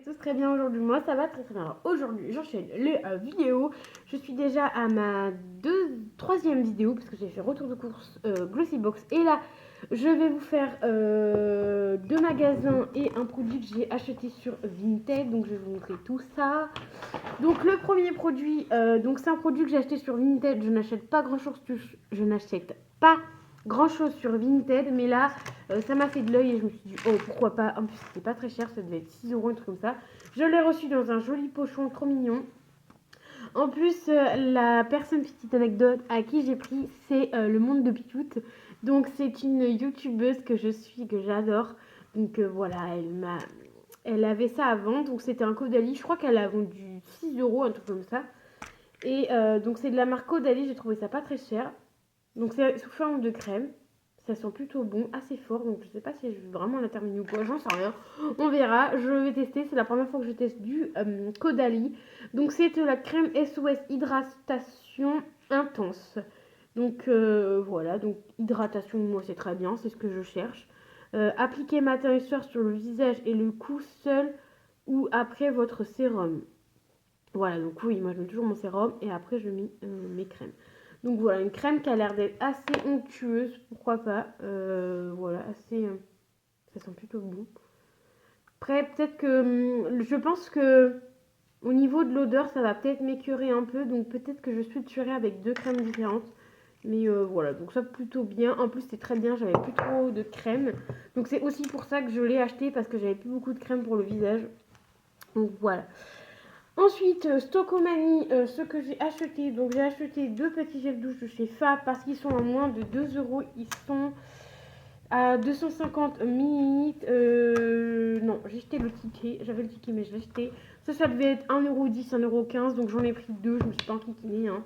tous très bien aujourd'hui. Moi, ça va très très bien. Alors, aujourd'hui, j'enchaîne les vidéos. Je suis déjà à ma troisième vidéo parce que j'ai fait retour de course Glossybox. Et là, je vais vous faire deux magasins et un produit que j'ai acheté sur Vinted. Donc, je vais vous montrer tout ça. Donc, le premier produit, c'est un produit que j'ai acheté sur Vinted. Je n'achète pas grand chose sur Vinted, mais là ça m'a fait de l'œil et je me suis dit oh pourquoi pas. En plus c'était pas très cher, ça devait être 6 euros, un truc comme ça. Je l'ai reçu dans un joli pochon trop mignon. En plus la personne, petite anecdote, à qui j'ai pris, c'est le monde de Pitout. Donc c'est une youtubeuse que je suis, que j'adore. Donc voilà, elle avait ça à vendre, donc c'était un Caudalie, je crois qu'elle a vendu 6 euros, un truc comme ça. Et donc c'est de la marque Caudalie, j'ai trouvé ça pas très cher. Donc c'est sous forme de crème. Ça sent plutôt bon, assez fort. Donc je sais pas si je vais vraiment la terminer ou quoi, j'en sais rien. On verra, je vais tester. C'est la première fois que je teste du Caudalie. Donc c'est de la crème SOS Hydratation Intense. Donc voilà, donc hydratation, moi c'est très bien, c'est ce que je cherche. Appliquez matin et soir sur le visage et le cou seul ou après votre sérum. Voilà, donc oui, moi je mets toujours mon sérum et après je mets mes crèmes. Donc voilà, une crème qui a l'air d'être assez onctueuse, pourquoi pas. Voilà, assez. Ça sent plutôt bon. Après, peut-être que. Je pense que au niveau de l'odeur, ça va peut-être m'écœurer un peu. Donc peut-être que je switcherai avec deux crèmes différentes. Mais voilà, donc ça plutôt bien. En plus, c'est très bien, j'avais plus trop de crème. Donc c'est aussi pour ça que je l'ai acheté parce que j'avais plus beaucoup de crème pour le visage. Donc voilà. Ensuite, Stockomanie, ce que j'ai acheté. Donc j'ai acheté deux petits gels douche de chez Fab parce qu'ils sont à moins de 2 euros. Ils sont à 250 millilitres. Non, j'ai jeté le ticket. J'avais le ticket, mais je l'ai jeté. Ça devait être 1,10 €, 1,15 €. Donc j'en ai pris deux. Je me suis pas enquiquinée. Hein.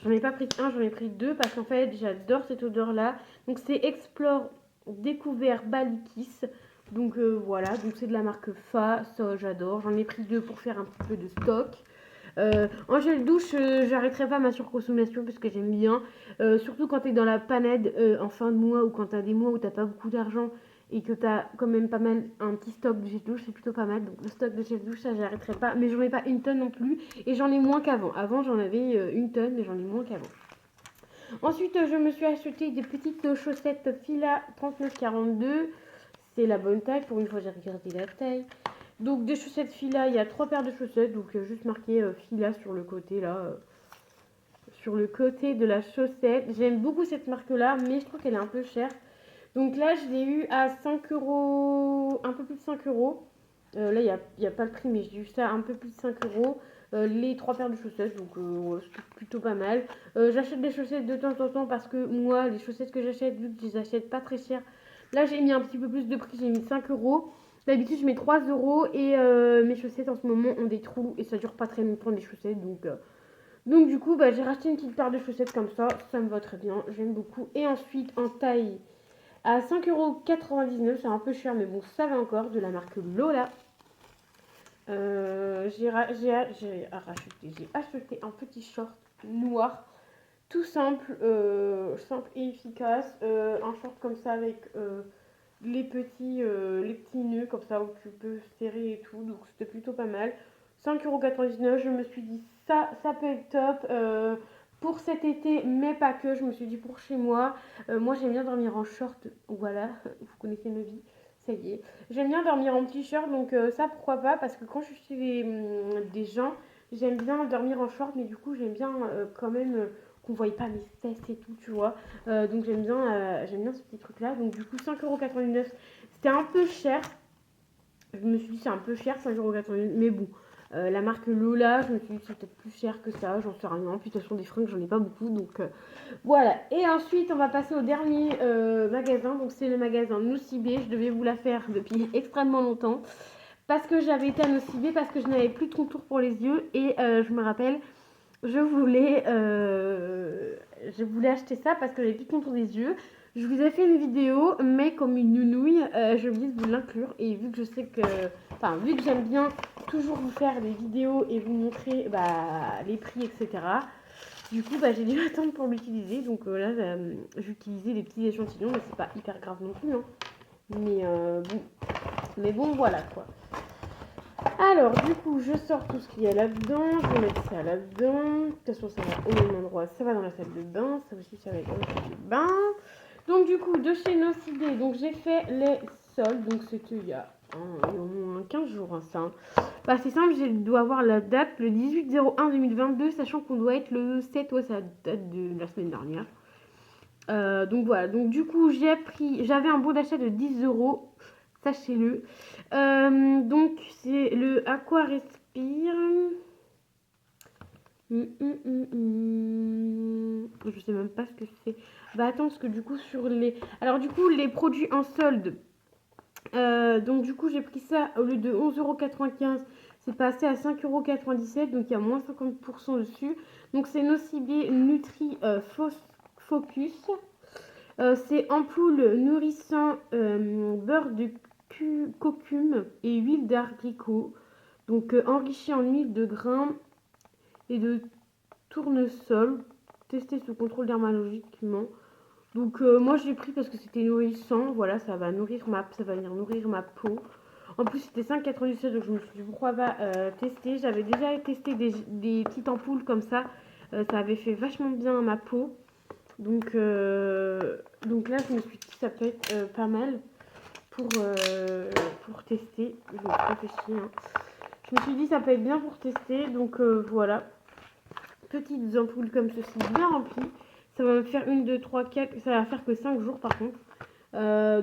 J'en ai pas pris un, j'en ai pris deux parce qu'en fait, j'adore cette odeur-là. Donc c'est Explore Découvert Balikis. Donc voilà, donc c'est de la marque Fa, ça j'adore. J'en ai pris deux pour faire un petit peu de stock. En gel douche, j'arrêterai pas ma surconsommation parce que j'aime bien. Surtout quand tu es dans la panade en fin de mois ou quand tu as des mois où tu pas beaucoup d'argent et que tu as quand même pas mal un petit stock de gel douche, c'est plutôt pas mal. Donc le stock de gel douche, ça j'arrêterai pas. Mais j'en ai pas une tonne non plus et j'en ai moins qu'avant. Avant j'en avais une tonne mais j'en ai moins qu'avant. Ensuite, je me suis acheté des petites chaussettes Fila 39,42. C'est la bonne taille. Pour une fois, j'ai regardé la taille. Donc, des chaussettes Fila. Il y a 3 paires de chaussettes. Donc, juste marqué Fila sur le côté là. Sur le côté de la chaussette. J'aime beaucoup cette marque-là, mais je trouve qu'elle est un peu chère. Donc là, je l'ai eu à 5 euros. Un peu plus de 5 euros. Là, il n'y a pas le prix, mais j'ai eu ça à un peu plus de 5 euros. Les 3 paires de chaussettes, donc ouais, c'est plutôt pas mal. J'achète des chaussettes de temps en temps parce que moi, les chaussettes que j'achète, vu que je les achète pas très cher, là j'ai mis un petit peu plus de prix, j'ai mis 5 euros. D'habitude, je mets 3 euros et mes chaussettes en ce moment ont des trous et ça dure pas très longtemps les chaussettes. Donc du coup, j'ai racheté une petite paire de chaussettes comme ça me va très bien, j'aime beaucoup. Et ensuite, en taille à 5,99 €, c'est un peu cher, mais bon, ça va encore, de la marque Lola. J'ai acheté un petit short noir, tout simple, simple et efficace. Un short comme ça avec les petits nœuds comme ça où tu peux serrer et tout. Donc c'était plutôt pas mal. 5,99 €, je me suis dit ça peut être top. Pour cet été, mais pas que, je me suis dit pour chez moi. Moi j'aime bien dormir en short, voilà, vous connaissez ma vie. Ça y est. J'aime bien dormir en t-shirt, donc ça pourquoi pas, parce que quand je suis chez des gens, j'aime bien dormir en short, mais du coup j'aime bien quand même qu'on ne voie pas mes fesses et tout, tu vois. Donc j'aime bien ce petit truc-là. Donc du coup 5,99 €, c'était un peu cher. Je me suis dit c'est un peu cher, 5,99 €, mais bon. La marque Lola, je me suis dit c'est peut-être plus cher que ça, j'en sais rien. Puis de toute façon des fringues, j'en ai pas beaucoup, donc voilà. Et ensuite, on va passer au dernier magasin. Donc c'est le magasin Nocibé. Je devais vous la faire depuis extrêmement longtemps parce que j'avais été à Nocibé parce que je n'avais plus de contour pour les yeux et je me rappelle, je voulais acheter ça parce que j'avais plus de contour des yeux. Je vous ai fait une vidéo, mais comme une nounouille, j'ai oublié de vous l'inclure. Et vu que je sais que, enfin, vu que j'aime bien toujours vous faire des vidéos et vous montrer les prix, etc. Du coup, j'ai dû attendre pour l'utiliser. Donc là, j'ai utilisé des petits échantillons, mais c'est pas hyper grave non plus. Hein. Mais bon, voilà quoi. Alors, du coup, je sors tout ce qu'il y a là-dedans. Je vais mettre ça là-dedans. De toute façon, ça va au même endroit. Ça va dans la salle de bain. Ça aussi, ça va être dans la salle de bain. Donc, du coup, de chez Nocibé, donc j'ai fait les soldes. Donc, c'était il y a au moins 15 jours, hein, ça. Hein. Bah, c'est simple, je dois avoir la date le 18/01/2022, sachant qu'on doit être le 7, ouais, ça date de la semaine dernière. Donc voilà, donc du coup j'avais un bon d'achat de 10 euros, sachez-le. Donc c'est le Aqua Respire. Je sais même pas ce que c'est. Bah attends, parce que du coup sur les... Alors du coup les produits en solde. Donc du coup j'ai pris ça au lieu de 11,95 €. C'est passé à 5,97 €, donc il y a moins 50% dessus. Donc c'est Nocibé Nutri Focus. C'est ampoule nourrissant, beurre de cocume et huile d'abricot. Donc enrichi en huile de grains et de tournesol. Testé sous contrôle dermatologiquement. Donc moi je l'ai pris parce que c'était nourrissant. Voilà, ça va venir nourrir ma peau. En plus c'était 5,97 €, donc je me suis dit pourquoi pas tester. J'avais déjà testé des petites ampoules comme ça. Ça avait fait vachement bien à ma peau. Donc là, je me suis dit que ça peut être pas mal pour tester. Je me suis réfléchi, hein. Je me suis dit ça peut être bien pour tester. Donc voilà. Petites ampoules comme ceci, bien remplies. Ça va me faire 1, 2, 3, 4. Ça va faire que 5 jours par contre.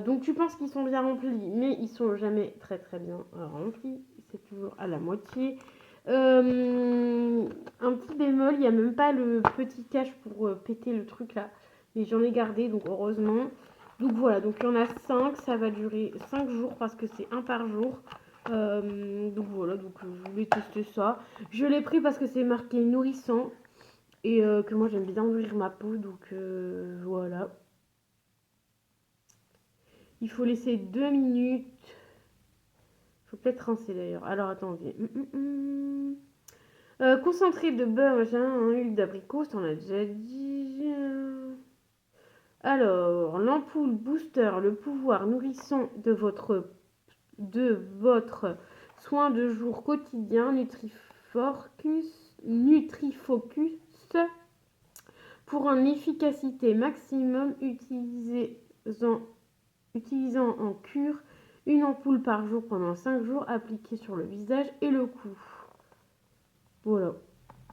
Donc tu penses qu'ils sont bien remplis, mais ils sont jamais très très bien remplis. C'est toujours à la moitié. Un petit bémol, il n'y a même pas le petit cache pour péter le truc là. Mais j'en ai gardé, donc heureusement. Donc voilà, donc il y en a 5, ça va durer 5 jours parce que c'est un par jour. Donc voilà, donc je voulais tester ça. Je l'ai pris parce que c'est marqué nourrissant et que moi j'aime bien nourrir ma peau, donc voilà. Il faut laisser 2 minutes. Il faut peut-être rincer d'ailleurs. Alors attendez. Concentré de beurre, machin, huile d'abricot, ça on a déjà dit. Alors, l'ampoule booster, le pouvoir nourrissant de votre soin de jour quotidien, Nutrifocus, pour une efficacité maximum, utilisant en cure une ampoule par jour pendant 5 jours, appliquée sur le visage et le cou. Voilà.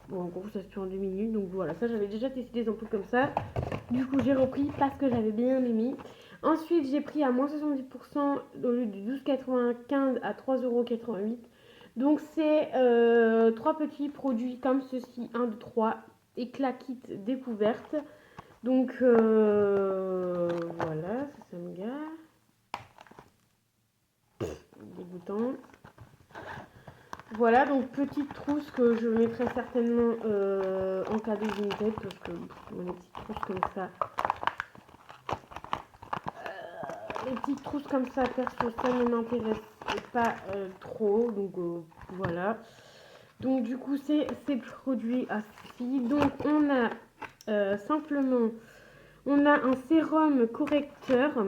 Bon, en gros, ça se fait en 2 minutes. Donc voilà, ça j'avais déjà testé des ampoules comme ça. Du coup, j'ai repris parce que j'avais bien aimé. Ensuite, j'ai pris à moins 70% au lieu de 12,95 à 3,88 €. Donc, c'est 3 petits produits comme ceci. 1, 2, 3. Éclat kit découverte. Donc, voilà, ça me gare. Dégoûtant. Voilà, donc petite trousse que je mettrai certainement en cadeau Vinted parce que les petites trousses comme ça, perso, ça ne m'intéresse pas trop. Donc voilà. Donc du coup, c'est ces produits ainsi. Donc on a simplement, on a un sérum correcteur,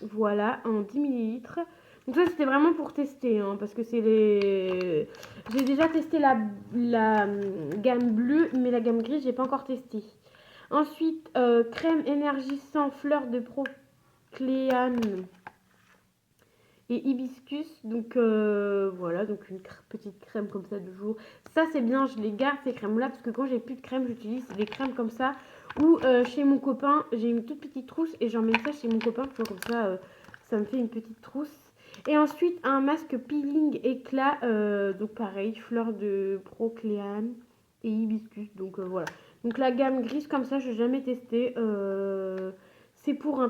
voilà, en 10 millilitres. Donc ça c'était vraiment pour tester, hein, parce que c'est les... J'ai déjà testé la gamme bleue, mais la gamme grise j'ai pas encore testé. Ensuite, crème énergisant fleur de procléane et hibiscus. Donc voilà, donc une petite crème comme ça de jour. Ça c'est bien, je les garde ces crèmes là parce que quand j'ai plus de crème, j'utilise des crèmes comme ça. Ou chez mon copain, j'ai une toute petite trousse et j'emmène ça chez mon copain, tu vois, comme ça, ça me fait une petite trousse. Et ensuite, un masque peeling éclat, donc pareil, fleur de procléane et hibiscus, donc voilà. Donc la gamme grise comme ça, je n'ai jamais testé. C'est pour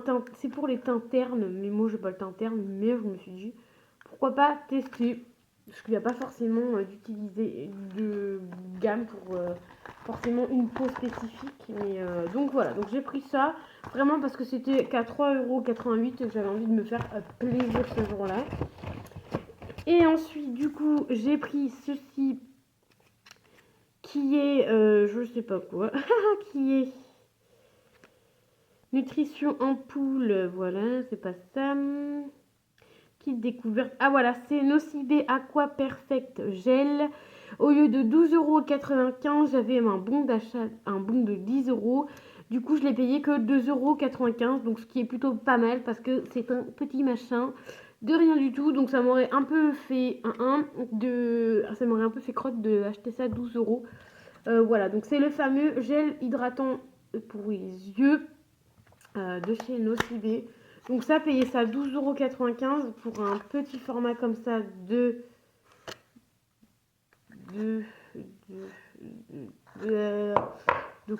les teints ternes, mais moi je n'ai pas le teint terne, mais je me suis dit, pourquoi pas tester. Parce qu'il n'y a pas forcément d'utiliser de gamme pour forcément une peau spécifique. Mais donc voilà, donc j'ai pris ça vraiment parce que c'était qu'à 3,88 € et que j'avais envie de me faire plaisir ce jour-là. Et ensuite, du coup, j'ai pris ceci qui est, je sais pas quoi, qui est nutrition ampoule, voilà, c'est pas ça. kit découverte. Ah voilà, c'est Nocibé Aqua Perfect Gel. Au lieu de 12,95 €, j'avais un bon d'achat, un bon de 10 €. Du coup, je l'ai payé que 2,95 €, donc ce qui est plutôt pas mal parce que c'est un petit machin de rien du tout. Donc ça m'aurait un peu fait ça m'aurait un peu fait crotte de acheter ça à 12 €. Voilà, donc c'est le fameux gel hydratant pour les yeux de chez Nocibé. Donc ça, payer ça 12,95 € pour un petit format comme ça de, de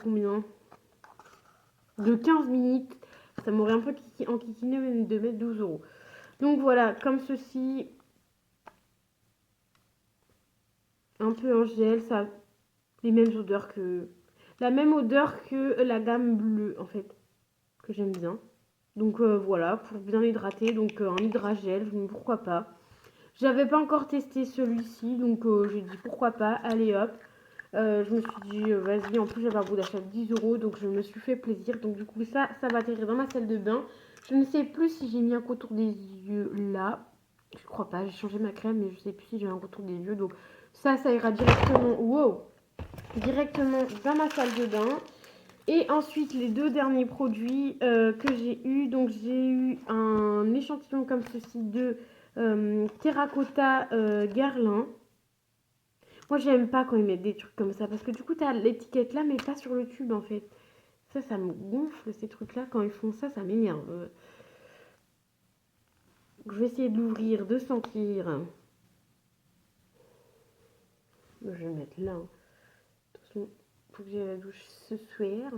combien? De 15 minutes. Ça m'aurait un peu enquiquiné de mettre 12 €. Donc voilà, comme ceci. Un peu en gel, ça a les mêmes odeurs que... La même odeur que la gamme bleue, en fait, que j'aime bien. Donc voilà, pour bien hydrater, donc un hydragel, pourquoi pas. J'avais pas encore testé celui-ci, donc j'ai dit pourquoi pas, allez hop. Je me suis dit, vas-y, en plus j'avais un bout d'achat de 10 €, donc je me suis fait plaisir. Donc du coup, ça va atterrir dans ma salle de bain. Je ne sais plus si j'ai mis un contour des yeux là. Je crois pas, j'ai changé ma crème, mais je sais plus si j'ai un contour des yeux. Donc ça ira directement, wow, directement dans ma salle de bain. Et ensuite, les deux derniers produits que j'ai eu. Donc j'ai eu un échantillon comme ceci de terracotta Guerlain. Moi, j'aime pas quand ils mettent des trucs comme ça parce que du coup, t'as l'étiquette là, mais pas sur le tube en fait. Ça me gonfle ces trucs-là. Quand ils font ça, ça m'énerve. Je vais essayer de l'ouvrir, de sentir. Je vais mettre là. De toute façon, faut que j'aille à la douche ce soir.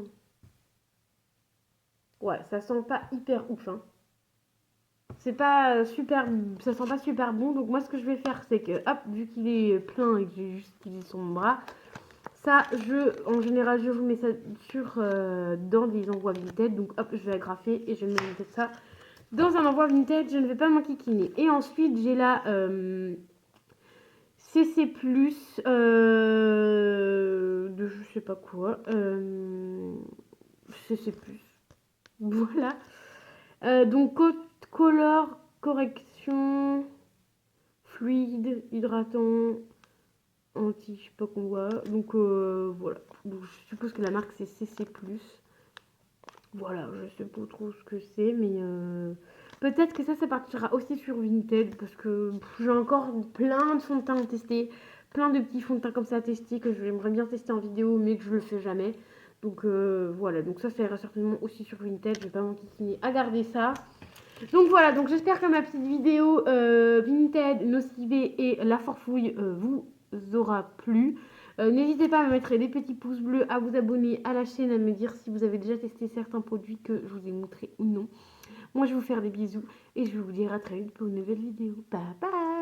Ouais, ça sent pas hyper ouf. Hein. C'est pas super, ça sent pas super bon. Donc moi, ce que je vais faire, c'est que, hop, vu qu'il est plein et que j'ai juste utilisé son bras, ça, en général, je vous mets ça sur dans des envois Vinted. Donc hop, je vais agrafer et je vais mettre ça dans un envoi Vinted. Je ne vais pas m'enquiquiner. Et ensuite, j'ai la CC+, de je sais pas quoi. CC+. Voilà. Donc, color, correction, fluide, hydratant, anti, je sais pas qu'on voit. Donc, voilà. Donc, je suppose que la marque, c'est CC+. Voilà, je sais pas trop ce que c'est, mais peut-être que ça partira aussi sur Vinted, parce que j'ai encore plein de fonds de teint à tester, plein de petits fonds de teint comme ça à tester, que j'aimerais bien tester en vidéo, mais que je le fais jamais. Donc voilà, donc ça ira certainement aussi sur Vinted, je vais pas m'enquiquiner à garder ça. Donc voilà, donc j'espère que ma petite vidéo Vinted, Nocibé et la forfouille vous aura plu. N'hésitez pas à me mettre des petits pouces bleus, à vous abonner à la chaîne, à me dire si vous avez déjà testé certains produits que je vous ai montrés ou non. Moi, je vais vous faire des bisous et je vais vous dire à très vite pour une nouvelle vidéo. Bye bye!